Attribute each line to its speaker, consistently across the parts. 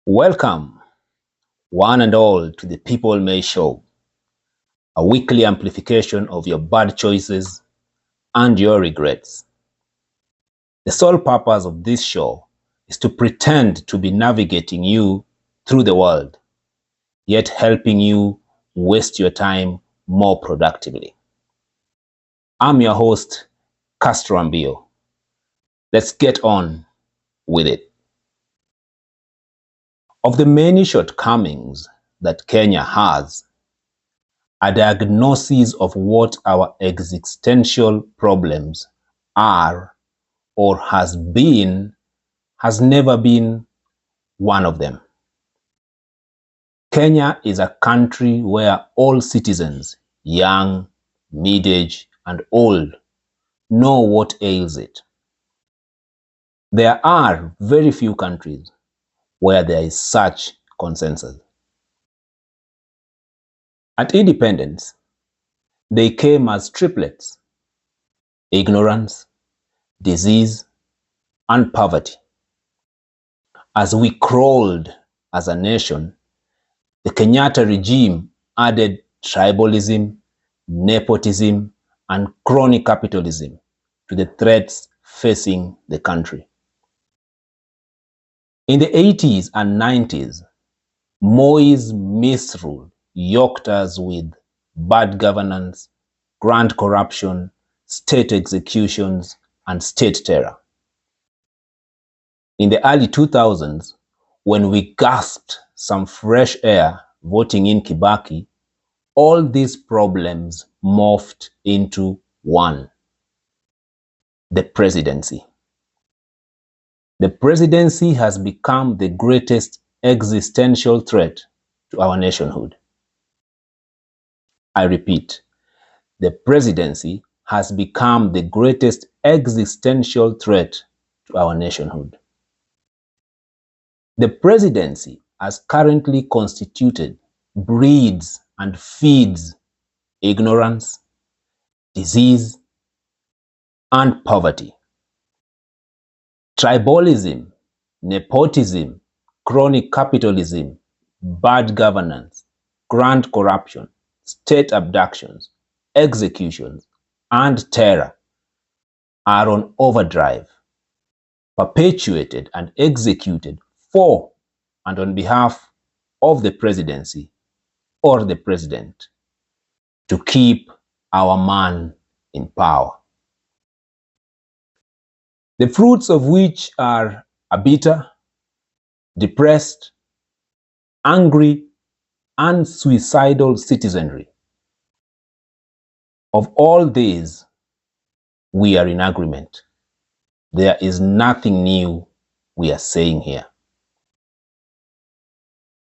Speaker 1: Welcome, one and all, to the People May Show, a weekly amplification of your bad choices and your regrets. The sole purpose of this show is to pretend to be navigating you through the world, yet helping you waste your time more productively. I'm your host, Castro Ambio. Let's get on with it. Of the many shortcomings that Kenya has, a diagnosis of what our existential problems are or has never been one of them. Kenya is a country where all citizens, young, mid-age, and old, know what ails it. There are very few countries where there is such consensus. At independence, they came as triplets: ignorance, disease, and poverty. As we crawled as a nation, the Kenyatta regime added tribalism, nepotism, and crony capitalism to the threats facing the country. In the 80s and 90s, Moi's misrule yoked us with bad governance, grand corruption, state executions, and state terror. In the early 2000s, when we gasped some fresh air voting in Kibaki, all these problems morphed into one: the presidency. The presidency has become the greatest existential threat to our nationhood. I repeat, the presidency has become the greatest existential threat to our nationhood. The presidency, as currently constituted, breeds and feeds ignorance, disease, and poverty. Tribalism, nepotism, crony capitalism, bad governance, grand corruption, state abductions, executions, and terror are on overdrive, perpetuated and executed for and on behalf of the presidency or the president to keep our man in power. The fruits of which are a bitter, depressed, angry, and suicidal citizenry. Of all these, we are in agreement. There is nothing new we are saying here.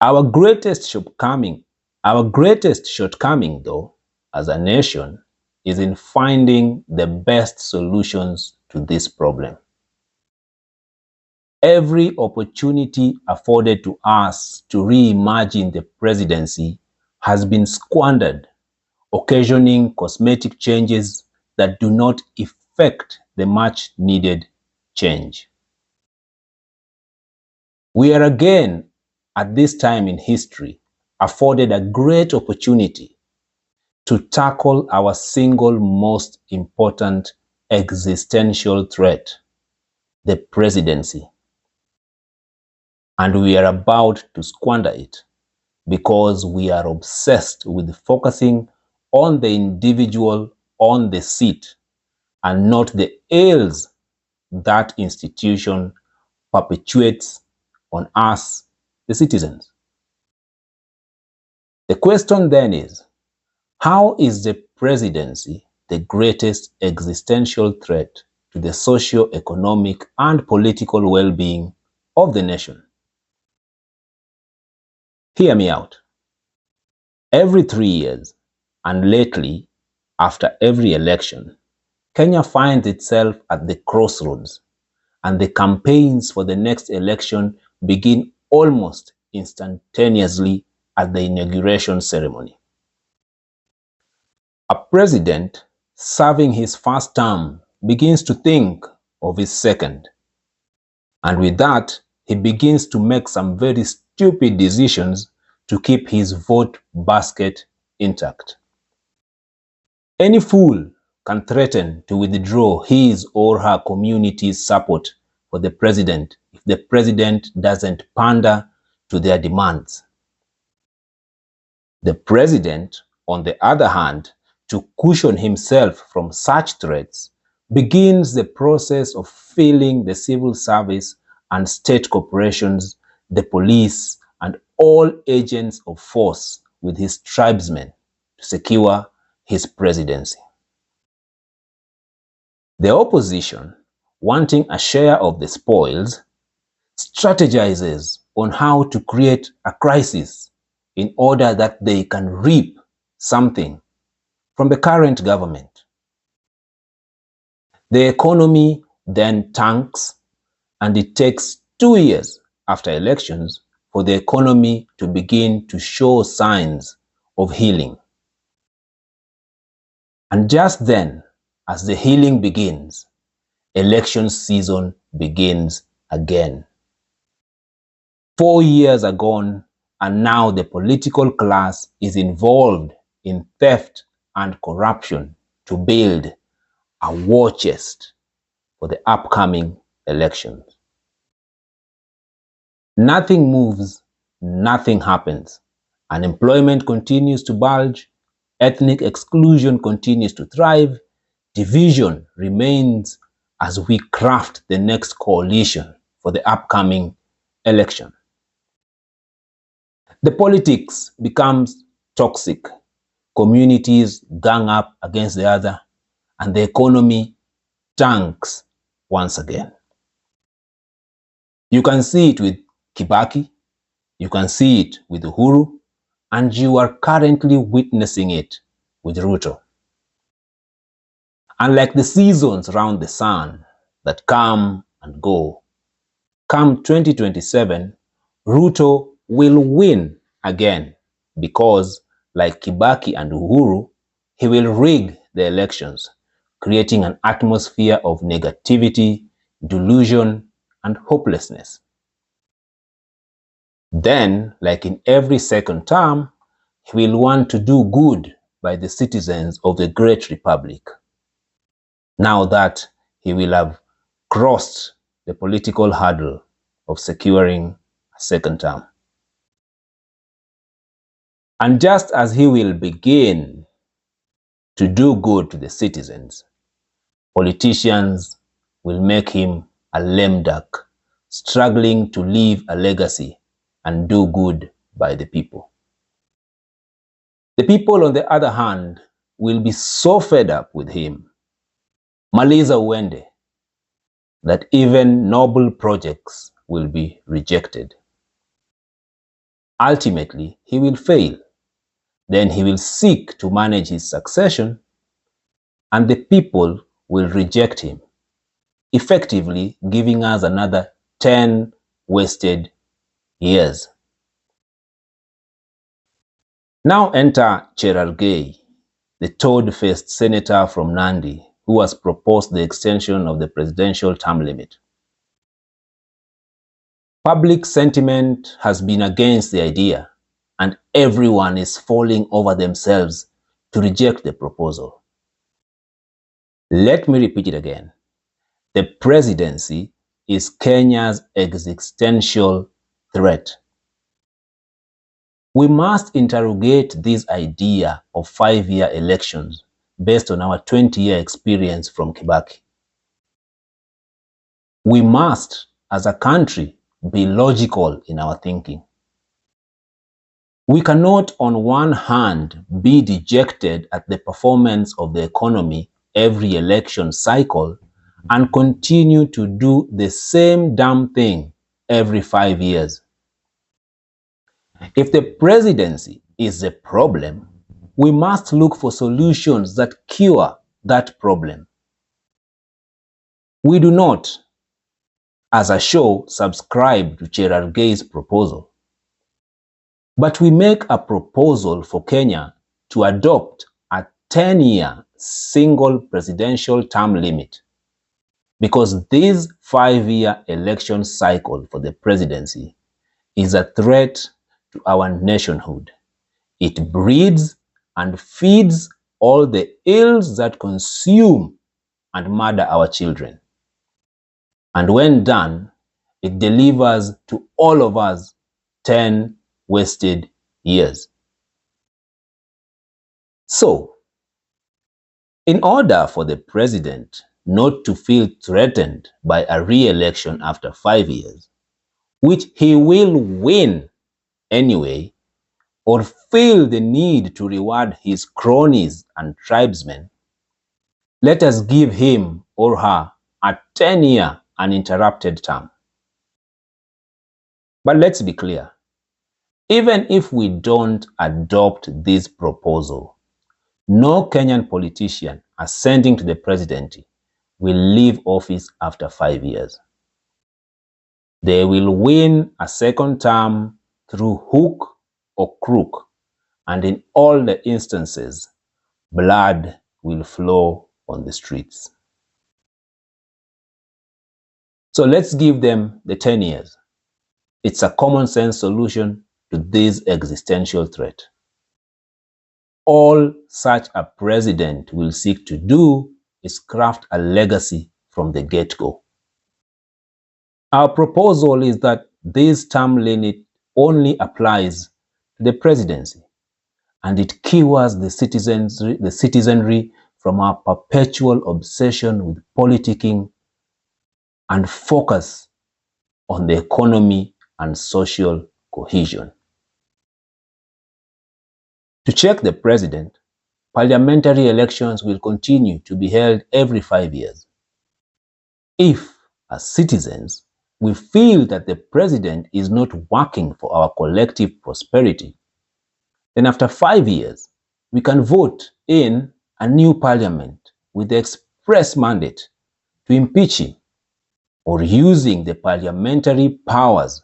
Speaker 1: Our greatest shortcoming, though, as a nation, is in finding the best solutions to this problem. Every opportunity afforded to us to reimagine the presidency has been squandered, occasioning cosmetic changes that do not effect the much needed change. We are again, at this time in history, afforded a great opportunity to tackle our single most important existential threat, the presidency. And we are about to squander it because we are obsessed with focusing on the individual on the seat and not the ills that institution perpetuates on us, the citizens. The question then is, how is the presidency the greatest existential threat to the socio-economic and political well-being of the nation? Hear me out. Every 3 years, and lately, after every election, Kenya finds itself at the crossroads, and the campaigns for the next election begin almost instantaneously at the inauguration ceremony. A president serving his first term begins to think of his second, and with that, he begins to make some very stupid decisions to keep his vote basket intact. Any fool can threaten to withdraw his or her community's support for the president if the president doesn't pander to their demands. The president, on the other hand, to cushion himself from such threats, begins the process of filling the civil service and state corporations, the police, and all agents of force with his tribesmen to secure his presidency. The opposition, wanting a share of the spoils, strategizes on how to create a crisis in order that they can reap something from the current government. The economy then tanks, and it takes 2 years after elections for the economy to begin to show signs of healing. And just then, as the healing begins, election season begins again. 4 years are gone, and now the political class is involved in theft and corruption to build a war chest for the upcoming elections. Nothing moves, nothing happens. Unemployment continues to bulge, ethnic exclusion continues to thrive, division remains as we craft the next coalition for the upcoming election. The politics becomes toxic. Communities gang up against the other, and the economy tanks once again. You can see it with Kibaki, you can see it with Uhuru, and you are currently witnessing it with Ruto. Unlike the seasons round the sun that come and go, come 2027, Ruto will win again because, like Kibaki and Uhuru, he will rig the elections, creating an atmosphere of negativity, delusion, and hopelessness. Then, like in every second term, he will want to do good by the citizens of the great republic. Now that he will have crossed the political hurdle of securing a second term. And just as he will begin to do good to the citizens, politicians will make him a lame duck, struggling to leave a legacy and do good by the people. The people, on the other hand, will be so fed up with him, Maliza Uende, that even noble projects will be rejected. Ultimately, he will fail. Then he will seek to manage his succession, and the people will reject him, effectively giving us another 10 wasted years. Now enter Cherargei, the toad-faced senator from Nandi, who has proposed the extension of the presidential term limit. Public sentiment has been against the idea, and everyone is falling over themselves to reject the proposal. Let me repeat it again. The presidency is Kenya's existential threat. We must interrogate this idea of 5-year elections based on our 20-year experience from Kibaki. We must, as a country, be logical in our thinking. We cannot, on one hand, be dejected at the performance of the economy every election cycle and continue to do the same damn thing every 5 years. If the presidency is the problem, we must look for solutions that cure that problem. We do not, as a show, subscribe to Cherargei's proposal, but we make a proposal for Kenya to adopt a 10-year single presidential term limit. because this 5-year election cycle for the presidency is a threat to our nationhood. It breeds and feeds all the ills that consume and murder our children. And when done, it delivers to all of us 10 wasted years. So, in order for the president not to feel threatened by a re-election after 5 years, which he will win anyway, or feel the need to reward his cronies and tribesmen, let us give him or her a 10-year uninterrupted term. But let's be clear, even if we don't adopt this proposal, no Kenyan politician ascending to the presidency will leave office after 5 years. They will win a second term through hook or crook, and in all the instances, blood will flow on the streets. So let's give them the 10 years. It's a common sense solution to this existential threat. All such a president will seek to do is craft a legacy from the get-go. Our proposal is that this term limit only applies to the presidency, and it cures the citizenry from our perpetual obsession with politicking and focus on the economy and social cohesion. To check the president, parliamentary elections will continue to be held every 5 years. If, as citizens, we feel that the president is not working for our collective prosperity, then after 5 years, we can vote in a new parliament with the express mandate to impeach him, or using the parliamentary powers,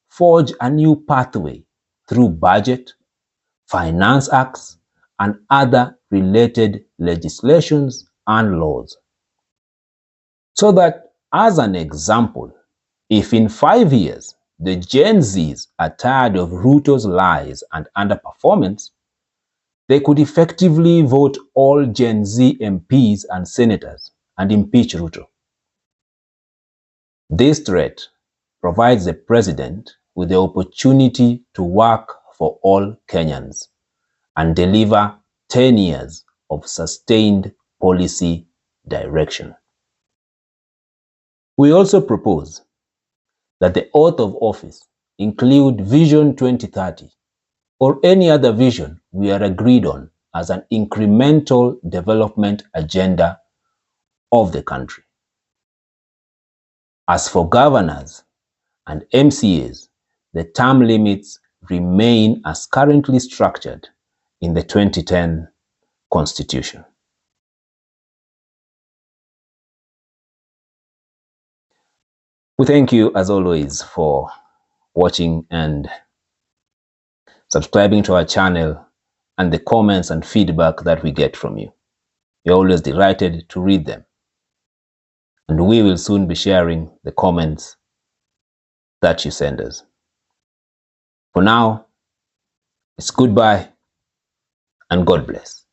Speaker 1: forge a new pathway through budget, finance acts, and other related legislations and laws. So that, as an example, if in 5 years the Gen Zs are tired of Ruto's lies and underperformance, they could effectively vote all Gen Z MPs and senators and impeach Ruto. This threat provides the president with the opportunity to work for all Kenyans and deliver 10 years of sustained policy direction. We also propose that the oath of office include Vision 2030 or any other vision we are agreed on as an incremental development agenda of the country. As for governors and MCAs, the term limits remain as currently structured in the 2010 Constitution. We thank you, as always, for watching and subscribing to our channel and the comments and feedback that we get from you. We're always delighted to read them. And we will soon be sharing the comments that you send us. For now, it's goodbye and God bless.